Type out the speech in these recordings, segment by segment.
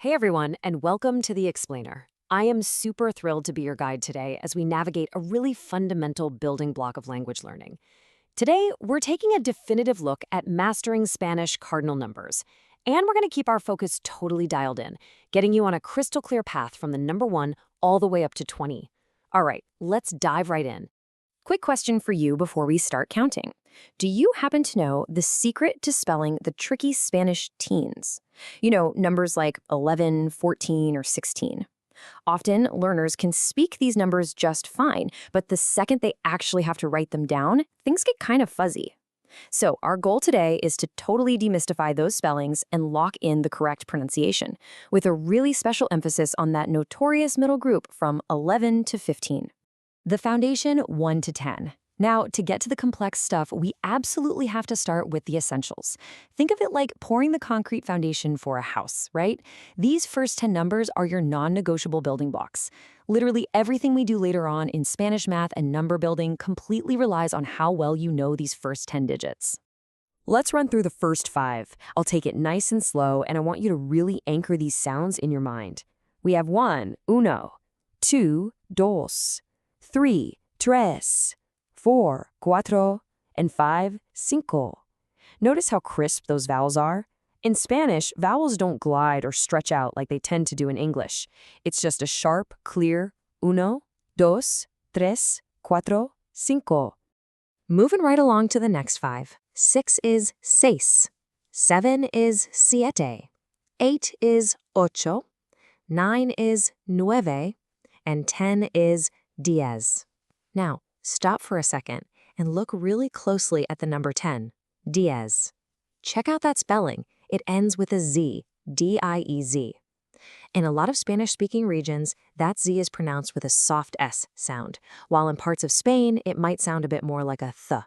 Hey everyone, and welcome to The Explainer. I am super thrilled to be your guide today as we navigate a really fundamental building block of language learning. Today, we're taking a definitive look at mastering Spanish cardinal numbers, and we're going to keep our focus totally dialed in, getting you on a crystal clear path from the number 1 all the way up to 20. All right, let's dive right in. Quick question for you before we start counting. Do you happen to know the secret to spelling the tricky Spanish teens? You know, numbers like 11, 14, or 16. Often, learners can speak these numbers just fine, but the second they actually have to write them down, things get kind of fuzzy. So, our goal today is to totally demystify those spellings and lock in the correct pronunciation, with a really special emphasis on that notorious middle group from 11 to 15. The foundation 1 to 10. Now, to get to the complex stuff, we absolutely have to start with the essentials. Think of it like pouring the concrete foundation for a house, right? These first 10 numbers are your non-negotiable building blocks. Literally everything we do later on in Spanish math and number building completely relies on how well you know these first 10 digits. Let's run through the first 5. I'll take it nice and slow, and I want you to really anchor these sounds in your mind. We have 1, uno, 2, dos, 3, tres, 4, cuatro, and 5, cinco. Notice how crisp those vowels are? In Spanish, vowels don't glide or stretch out like they tend to do in English. It's just a sharp, clear uno, dos, tres, cuatro, cinco. Moving right along to the next 5. 6 is seis. 7 is siete. 8 is ocho. 9 is nueve. And 10 is diez. Now, stop for a second and look really closely at the number 10, diez. Check out that spelling. It ends with a Z, D-I-E-Z. In a lot of Spanish-speaking regions, that Z is pronounced with a soft S sound, while in parts of Spain, it might sound a bit more like a th.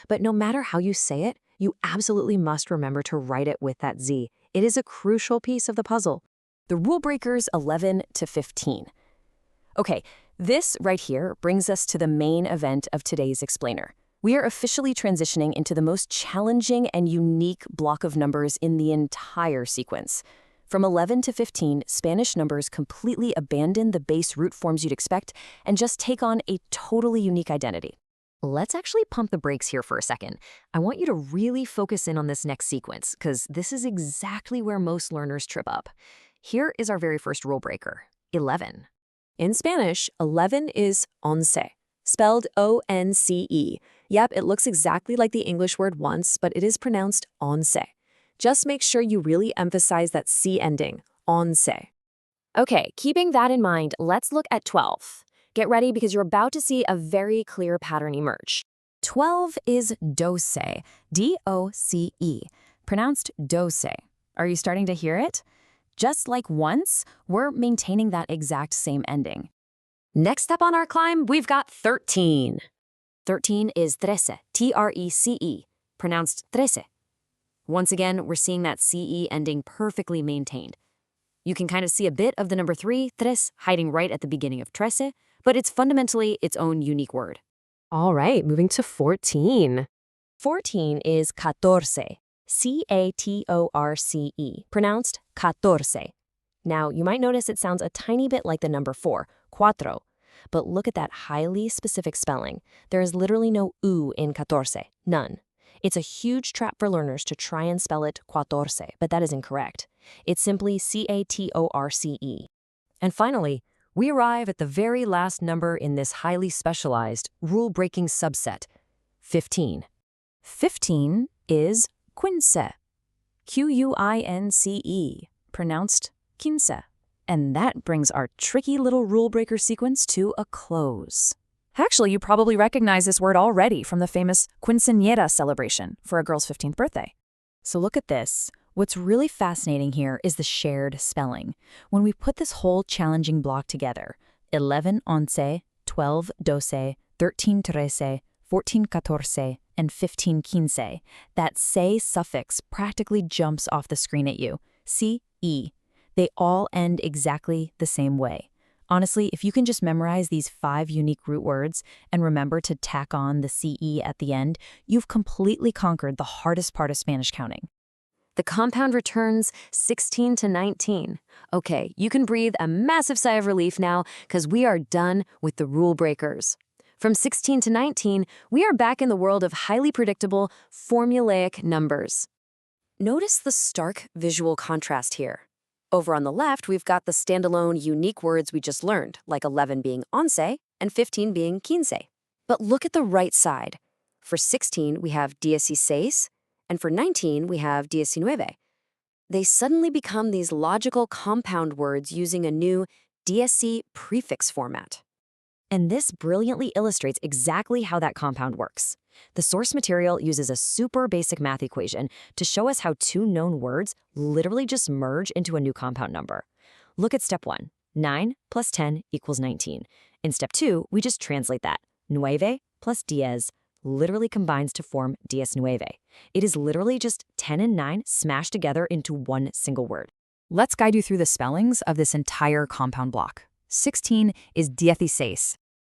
But no matter how you say it, you absolutely must remember to write it with that Z. It is a crucial piece of the puzzle. The rule breakers 11 to 15. Okay, this right here brings us to the main event of today's explainer. We are officially transitioning into the most challenging and unique block of numbers in the entire sequence. From 11 to 15, Spanish numbers completely abandon the base root forms you'd expect and just take on a totally unique identity. Let's actually pump the brakes here for a second. I want you to really focus in on this next sequence, because this is exactly where most learners trip up. Here is our very first rule breaker, 11. In Spanish, 11 is once, spelled O-N-C-E. Yep, it looks exactly like the English word once, but it is pronounced once. Just make sure you really emphasize that C ending, once. Okay, keeping that in mind, let's look at 12. Get ready because you're about to see a very clear pattern emerge. 12 is doce, D-O-C-E, pronounced doce. Are you starting to hear it? Just like once, we're maintaining that exact same ending. Next up on our climb, we've got 13. 13 is trece, T-R-E-C-E, pronounced trece. Once again, we're seeing that C-E ending perfectly maintained. You can kind of see a bit of the number 3, tres, hiding right at the beginning of trece, but it's fundamentally its own unique word. All right, moving to 14. 14 is catorce, C-A-T-O-R-C-E, pronounced catorce. Now, you might notice it sounds a tiny bit like the number 4, cuatro, but look at that highly specific spelling. There is literally no U in catorce, none. It's a huge trap for learners to try and spell it cuatorce, but that is incorrect. It's simply C-A-T-O-R-C-E. And finally, we arrive at the very last number in this highly specialized, rule-breaking subset, 15. 15 is quince, Q-U-I-N-C-E, pronounced quince. And that brings our tricky little rule breaker sequence to a close. Actually, you probably recognize this word already from the famous quinceañera celebration for a girl's 15th birthday. So look at this. What's really fascinating here is the shared spelling. When we put this whole challenging block together, 11 once, 12 doce, 13 trece, 14 catorce, and 15 quince, that se suffix practically jumps off the screen at you. C-E. They all end exactly the same way. Honestly, if you can just memorize these 5 unique root words and remember to tack on the CE at the end, you've completely conquered the hardest part of Spanish counting. The compound returns 16 to 19. Okay, you can breathe a massive sigh of relief now because we are done with the rule breakers. From 16 to 19, we are back in the world of highly predictable, formulaic numbers. Notice the stark visual contrast here. Over on the left, we've got the standalone unique words we just learned, like 11 being once and 15 being quince. But look at the right side. For 16, we have 16, and for 19, we have 19. They suddenly become these logical compound words using a new DSC prefix format. And this brilliantly illustrates exactly how that compound works. The source material uses a super basic math equation to show us how two known words literally just merge into a new compound number. Look at step 1. 9 plus 10 equals 19. In step 2, we just translate that. 9 plus 10 literally combines to form 19. It is literally just 10 and 9 smashed together into one single word. Let's guide you through the spellings of this entire compound block. 16 is 16,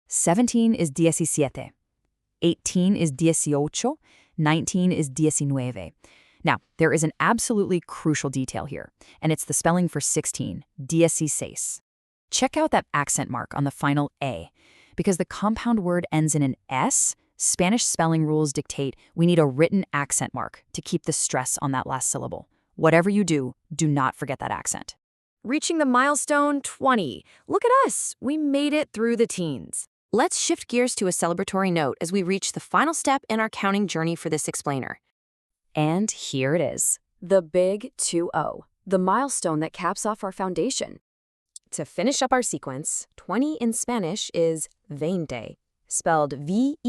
17 is 17, 18 is 18, 19 is 19. Now, there is an absolutely crucial detail here, and it's the spelling for 16, 16. Check out that accent mark on the final A. Because the compound word ends in an S, Spanish spelling rules dictate we need a written accent mark to keep the stress on that last syllable. Whatever you do, do not forget that accent. Reaching the milestone 20. Look at us, we made it through the teens. Let's shift gears to a celebratory note as we reach the final step in our counting journey for this explainer. And here it is, the big 2-0, the milestone that caps off our foundation. To finish up our sequence, 20 in Spanish is veinte, spelled V-E-I-N-T-E.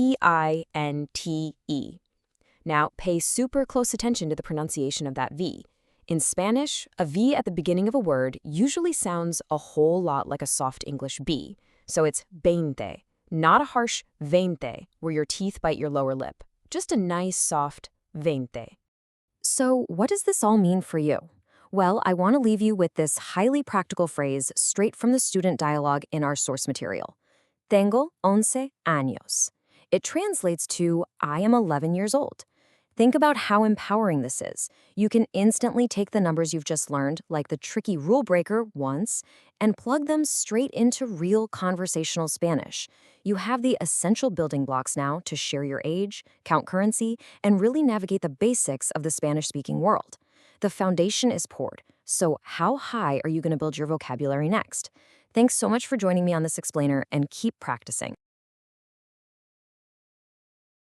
Now, pay super close attention to the pronunciation of that V. In Spanish, a V at the beginning of a word usually sounds a whole lot like a soft English B, so it's veinte, not a harsh veinte where your teeth bite your lower lip, just a nice soft veinte. So what does this all mean for you? Well, I want to leave you with this highly practical phrase straight from the student dialogue in our source material. Tengo 11 años. It translates to I am 11 years old. Think about how empowering this is. You can instantly take the numbers you've just learned, like the tricky rule breaker once, and plug them straight into real conversational Spanish. You have the essential building blocks now to share your age, count currency, and really navigate the basics of the Spanish-speaking world. The foundation is poured, so how high are you going to build your vocabulary next? Thanks so much for joining me on this explainer, and keep practicing.